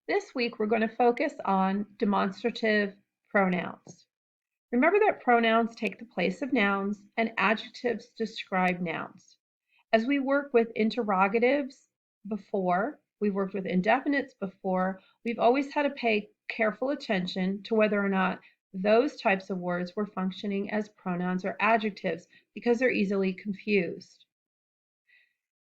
This week, we're going to focus on demonstrative pronouns. Remember that pronouns take the place of nouns and adjectives describe nouns. As we work with interrogatives before, we worked with indefinites before, we've always had to pay careful attention to whether or not those types of words were functioning as pronouns or adjectives because they're easily confused.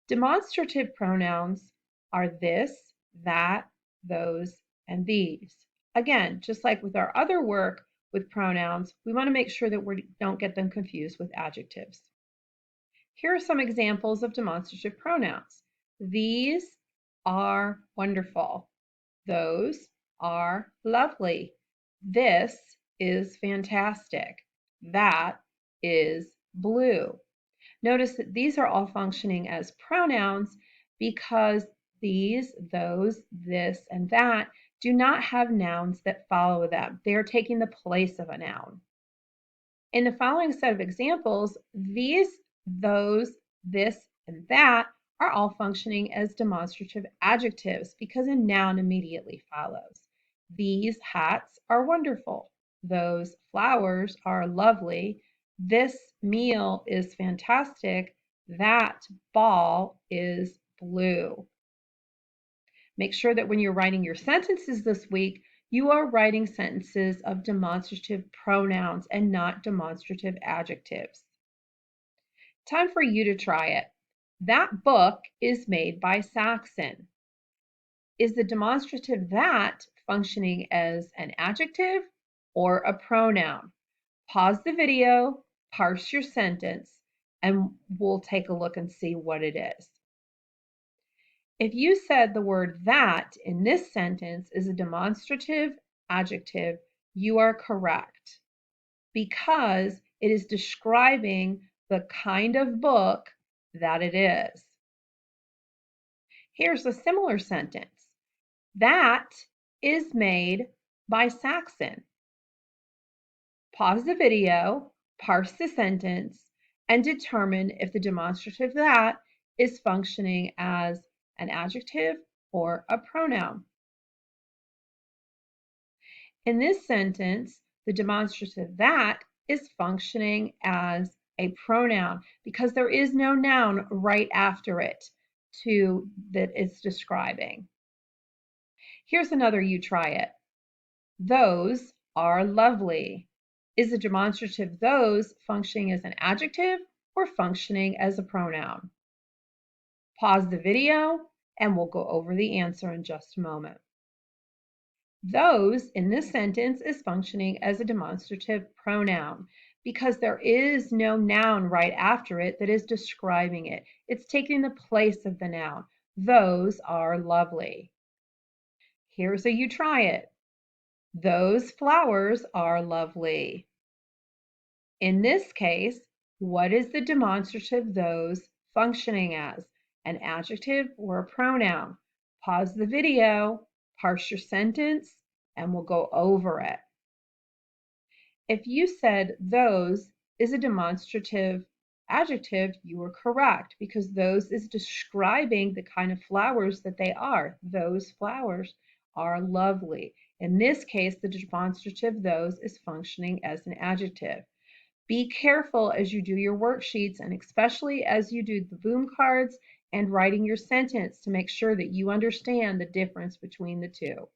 Demonstrative pronouns are this, that, those, and these. Again, just like with our other work with pronouns, we want to make sure that we don't get them confused with adjectives. Here are some examples of demonstrative pronouns. These are wonderful. Those are lovely. This is fantastic. That is blue. Notice that these are all functioning as pronouns because these, those, this, and that do not have nouns that follow them. They are taking the place of a noun. In the following set of examples, these, those, this, and that are all functioning as demonstrative adjectives because a noun immediately follows. These hats are wonderful. Those flowers are lovely. This meal is fantastic. That ball is blue. Make sure that when you're writing your sentences this week, you are writing sentences of demonstrative pronouns and not demonstrative adjectives. Time for you to try it. That book is made by Saxon. Is the demonstrative that functioning as an adjective or a pronoun? Pause the video, parse your sentence, and we'll take a look and see what it is. If you said the word that in this sentence is a demonstrative adjective, you are correct because it is describing the kind of book that it is. Here's a similar sentence. That is made by Saxon. Pause the video, parse the sentence, and determine if the demonstrative that is functioning as an adjective or a pronoun. In this sentence, the demonstrative that is functioning as a pronoun because there is no noun right after it that it's describing. Here's another you try it. Those are lovely. Is the demonstrative those functioning as an adjective or functioning as a pronoun? Pause the video and we'll go over the answer in just a moment. Those in this sentence is functioning as a demonstrative pronoun because there is no noun right after it that is describing it. It's taking the place of the noun. Those are lovely. Here's a you try it. Those flowers are lovely. In this case, what is the demonstrative those functioning as? An adjective or a pronoun? Pause the video, parse your sentence, and we'll go over it. If you said those is a demonstrative adjective, you were correct because those is describing the kind of flowers that they are. Those flowers are lovely. In this case, the demonstrative those is functioning as an adjective. Be careful as you do your worksheets and especially as you do the boom cards and writing your sentence to make sure that you understand the difference between the two.